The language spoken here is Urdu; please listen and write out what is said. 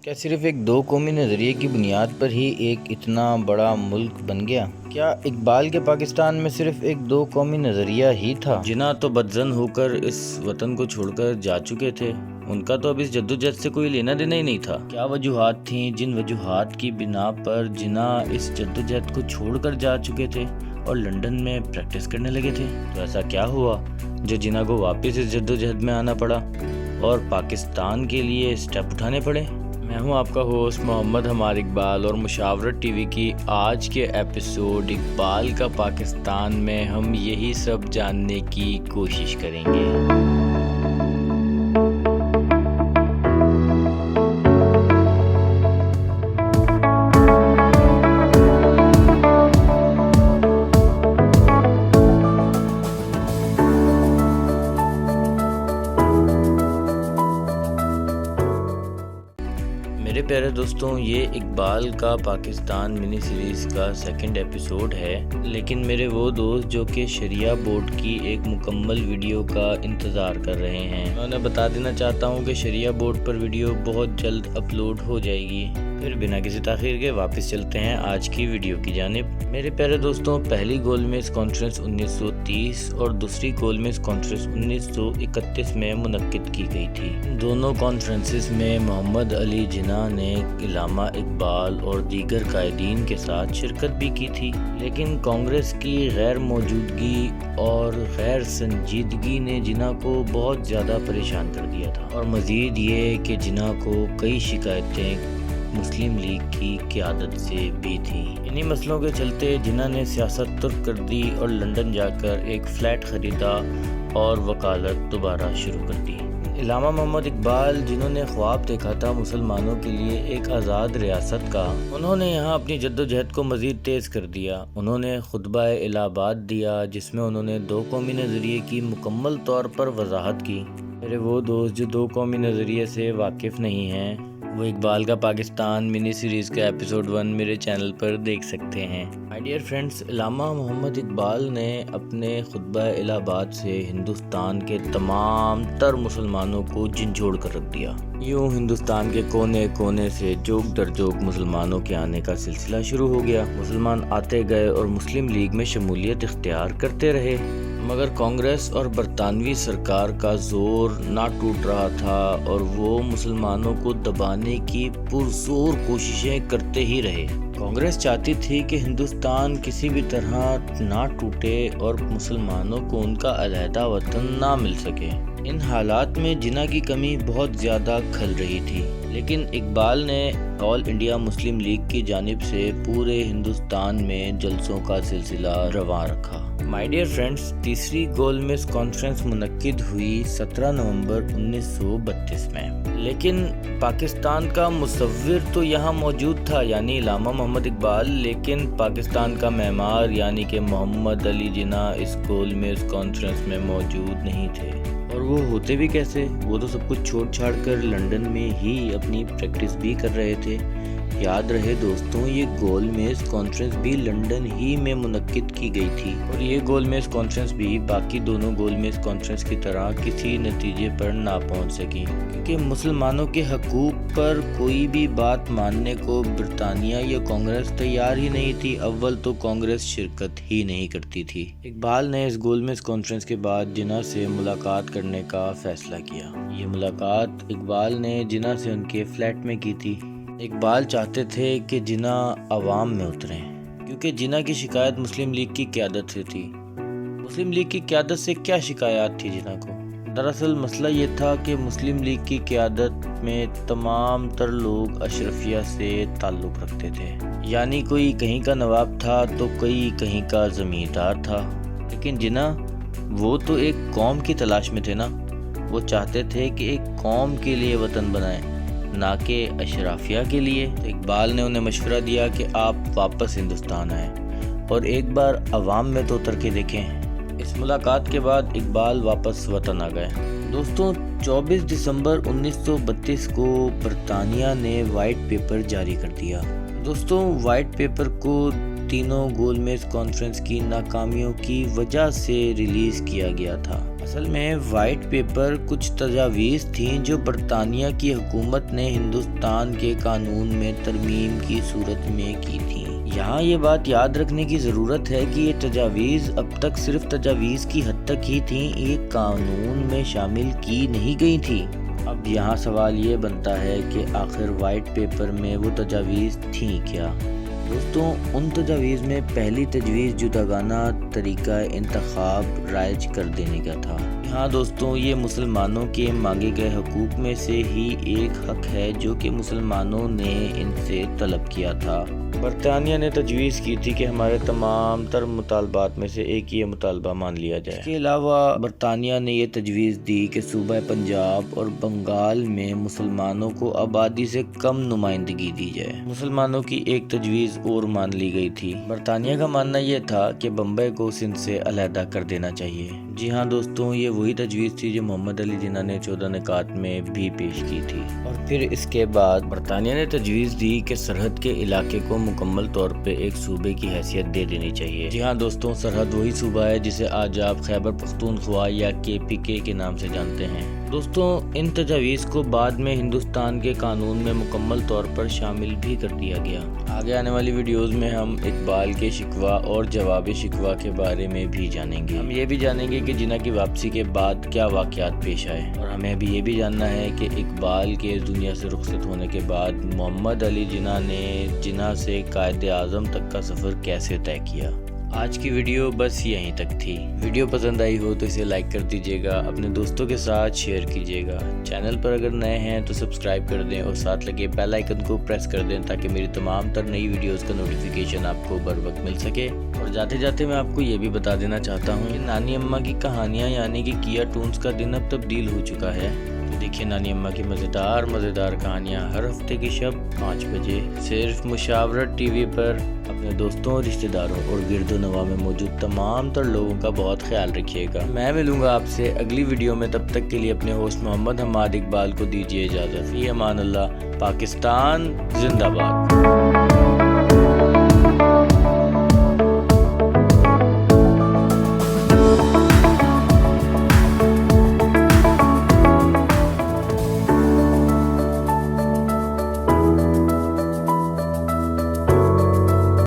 کیا صرف ایک دو قومی نظریے کی بنیاد پر ہی ایک اتنا بڑا ملک بن گیا؟ کیا اقبال کے پاکستان میں صرف ایک دو قومی نظریہ ہی تھا؟ جناح تو بدظن ہو کر اس وطن کو چھوڑ کر جا چکے تھے، ان کا تو اب اس جدوجہد سے کوئی لینا دینا ہی نہیں تھا۔ کیا وجوہات تھیں جن وجوہات کی بنا پر جناح اس جدوجہد کو چھوڑ کر جا چکے تھے اور لنڈن میں پریکٹس کرنے لگے تھے؟ تو ایسا کیا ہوا جو جناح کو واپس اس جدوجہد میں آنا پڑا اور پاکستان کے لیے اسٹیپ اٹھانے پڑے؟ میں ہوں آپ کا ہوسٹ محمد حمار اقبال، اور مشاورت ٹی وی کی آج کے ایپیسوڈ اقبال کا پاکستان میں ہم یہی سب جاننے کی کوشش کریں گے۔ میرے پیارے دوستوں، یہ اقبال کا پاکستان منی سیریز کا سیکنڈ ایپیسوڈ ہے، لیکن میرے وہ دوست جو کہ شریعہ بورڈ کی ایک مکمل ویڈیو کا انتظار کر رہے ہیں، میں انہیں بتا دینا چاہتا ہوں کہ شریعہ بورڈ پر ویڈیو بہت جلد اپلوڈ ہو جائے گی۔ پھر بنا کسی تاخیر کے واپس چلتے ہیں آج کی ویڈیو کی جانب۔ میرے پیارے دوستوں، پہلی گول میز کانفرنس 1930 اور دوسری گول میز کانفرنس 1931 میں منعقد کی گئی تھی۔ دونوں کانفرنسز میں محمد علی جناح نے علامہ اقبال اور دیگر قائدین کے ساتھ شرکت بھی کی تھی، لیکن کانگریس کی غیر موجودگی اور غیر سنجیدگی نے جناح کو بہت زیادہ پریشان کر دیا تھا، اور مزید یہ کہ جناح کو کئی شکایتیں مسلم لیگ کی قیادت سے بھی تھیں۔ انہی مسئلوں کے چلتے جناح نے سیاست ترک کر دی اور لنڈن جا کر ایک فلیٹ خریدا اور وکالت دوبارہ شروع کر دی۔ علامہ محمد اقبال، جنہوں نے خواب دیکھا تھا مسلمانوں کے لیے ایک آزاد ریاست کا، انہوں نے یہاں اپنی جدوجہد کو مزید تیز کر دیا۔ انہوں نے خطبہ الہ آباد دیا جس میں انہوں نے دو قومی نظریے کی مکمل طور پر وضاحت کی۔ میرے وہ دوست جو دو قومی نظریے سے واقف نہیں ہیں، وہ اقبال کا پاکستان منی سیریز کا ایپیسوڈ 1 میرے چینل پر دیکھ سکتے ہیں۔ مائی ڈیئر فرینڈز، علامہ محمد اقبال نے اپنے خطبہ الہ آباد سے ہندوستان کے تمام تر مسلمانوں کو جھنجھوڑ کر رکھ دیا۔ یوں ہندوستان کے کونے کونے سے جوک در جوک مسلمانوں کے آنے کا سلسلہ شروع ہو گیا۔ مسلمان آتے گئے اور مسلم لیگ میں شمولیت اختیار کرتے رہے، مگر کانگریس اور برطانوی سرکار کا زور نہ ٹوٹ رہا تھا اور وہ مسلمانوں کو دبانے کی پرزور کوششیں کرتے ہی رہے۔ کانگریس چاہتی تھی کہ ہندوستان کسی بھی طرح نہ ٹوٹے اور مسلمانوں کو ان کا علیحدہ وطن نہ مل سکے۔ ان حالات میں جناح کی کمی بہت زیادہ کھل رہی تھی، لیکن اقبال نے آل انڈیا مسلم لیگ کی جانب سے پورے ہندوستان میں جلسوں کا سلسلہ رواں رکھا۔ مائی ڈیئر فرینڈز، تیسری گول میز کانفرنس منعقد ہوئی 17 نومبر 1932 میں، لیکن پاکستان کا مصور تو یہاں موجود تھا یعنی علامہ محمد اقبال، لیکن پاکستان کا معمار یعنی کہ محمد علی جناح اس گول میز کانفرنس میں موجود نہیں تھے۔ اور وہ ہوتے بھی کیسے؟ وہ تو سب کچھ چھوڑ چھاڑ کر لنڈن میں ہی اپنی پریکٹس بھی کر رہے تھے۔ یاد رہے دوستوں، یہ گول میز کانفرنس بھی لنڈن ہی میں منعقد کی گئی تھی، اور یہ گول میز کانفرنس بھی باقی دونوں گول میز کانفرنس کی طرح کسی نتیجے پر نہ پہنچ سکی، کیونکہ مسلمانوں کے حقوق پر کوئی بھی بات ماننے کو برطانیہ یا کانگریس تیار ہی نہیں تھی۔ اول تو کانگریس شرکت ہی نہیں کرتی تھی۔ اقبال نے اس گول میز کانفرنس کے بعد جناح سے ملاقات کرنے کا فیصلہ کیا۔ یہ ملاقات اقبال نے جناح سے ان کے فلیٹ میں کی تھی۔ اقبال چاہتے تھے کہ جناح عوام میں اتریں، کیونکہ جناح کی شکایت مسلم لیگ کی قیادت سے تھی۔ مسلم لیگ کی قیادت سے کیا شکایات تھی جناح کو؟ دراصل مسئلہ یہ تھا کہ مسلم لیگ کی قیادت میں تمام تر لوگ اشرفیہ سے تعلق رکھتے تھے، یعنی کوئی کہیں کا نواب تھا تو کوئی کہیں کا زمیندار تھا، لیکن جناح وہ تو ایک قوم کی تلاش میں تھے نا۔ وہ چاہتے تھے کہ ایک قوم کے لیے وطن بنائیں، نہ کہ اشرافیہ کے لیے۔ تو اقبال نے انہیں مشورہ دیا کہ آپ واپس ہندوستان آئیں اور ایک بار عوام میں تو اتر کے دیکھیں۔ اس ملاقات کے بعد اقبال واپس وطن آ گئے۔ دوستوں، 24 دسمبر 1932 کو برطانیہ نے وائٹ پیپر جاری کر دیا۔ دوستوں، وائٹ پیپر کو تینوں گول میز کانفرنس کی ناکامیوں کی وجہ سے ریلیز کیا گیا تھا۔ اصل میں وائٹ پیپر کچھ تجاویز تھیں جو برطانیہ کی حکومت نے ہندوستان کے قانون میں ترمیم کی صورت میں کی تھیں۔ یہاں یہ بات یاد رکھنے کی ضرورت ہے کہ یہ تجاویز اب تک صرف تجاویز کی حد تک ہی تھیں، یہ قانون میں شامل کی نہیں گئی تھی۔ اب یہاں سوال یہ بنتا ہے کہ آخر وائٹ پیپر میں وہ تجاویز تھیں کیا؟ دوستوں، ان تجاویز میں پہلی تجویز جداگانہ طریقہ انتخاب رائج کر دینے کا تھا۔ ہاں دوستوں، یہ مسلمانوں کے مانگے گئے حقوق میں سے ہی ایک حق ہے جو کہ مسلمانوں نے ان سے طلب کیا تھا۔ برطانیہ نے تجویز کی تھی کہ ہمارے تمام تر مطالبات میں سے ایک یہ مطالبہ مان لیا جائے۔ اس کے علاوہ برطانیہ نے یہ تجویز دی کہ صوبہ پنجاب اور بنگال میں مسلمانوں کو آبادی سے کم نمائندگی دی جائے۔ مسلمانوں کی ایک تجویز اور مان لی گئی تھی۔ برطانیہ کا ماننا یہ تھا کہ بمبئی کو سندھ سے علیحدہ کر دینا چاہیے۔ جی ہاں دوستوں، یہ وہی تجویز تھی جو محمد علی جناح نے 14 نکات میں بھی پیش کی تھی۔ اور پھر اس کے بعد برطانیہ نے تجویز دی کہ سرحد کے علاقے کو مکمل طور پہ ایک صوبے کی حیثیت دے دینی چاہیے۔ جی ہاں دوستوں، سرحد وہی صوبہ ہے جسے آج آپ خیبر پختونخوا یا KPK کے نام سے جانتے ہیں۔ دوستوں، ان تجاویز کو بعد میں ہندوستان کے قانون میں مکمل طور پر شامل بھی کر دیا گیا۔ آگے آنے والی ویڈیوز میں ہم اقبال کے شکوہ اور جواب شکوہ کے بارے میں بھی جانیں گے۔ ہم یہ بھی جانیں گے کہ جناح کی واپسی کے بعد کیا واقعات پیش آئے، اور ہمیں بھی یہ بھی جاننا ہے کہ اقبال کے اس دنیا سے رخصت ہونے کے بعد محمد علی جناح نے جناح سے قائد اعظم تک کا سفر کیسے طے کیا۔ آج کی ویڈیو بس یہیں تک تھی۔ ویڈیو پسند آئی ہو تو اسے لائک کر دیجیے گا، اپنے دوستوں کے ساتھ شیئر کیجیے گا۔ چینل پر اگر نئے ہیں تو سبسکرائب کر دیں اور ساتھ لگے بیل آئیکن کو پریس کر دیں تاکہ میری تمام تر نئی ویڈیوز کا نوٹیفیکیشن آپ کو بر وقت مل سکے۔ اور جاتے جاتے میں آپ کو یہ بھی بتا دینا چاہتا ہوں کہ نانی اماں کی کہانیاں یعنی کہ کیا ٹونز کا دن اب تبدیل ہو چکا ہے۔ دیکھیے نانی اماں کی مزیدار کہانیاں ہر ہفتے کی شب 5 بجے صرف مشاورت ٹی وی پر۔ اپنے دوستوں، رشتہ داروں اور گرد و نواح میں موجود تمام تر لوگوں کا بہت خیال رکھیے گا۔ میں ملوں گا آپ سے اگلی ویڈیو میں، تب تک کے لیے اپنے ہوسٹ محمد حماد اقبال کو دیجیے اجازت۔ فی امان اللہ۔ پاکستان زندہ باد۔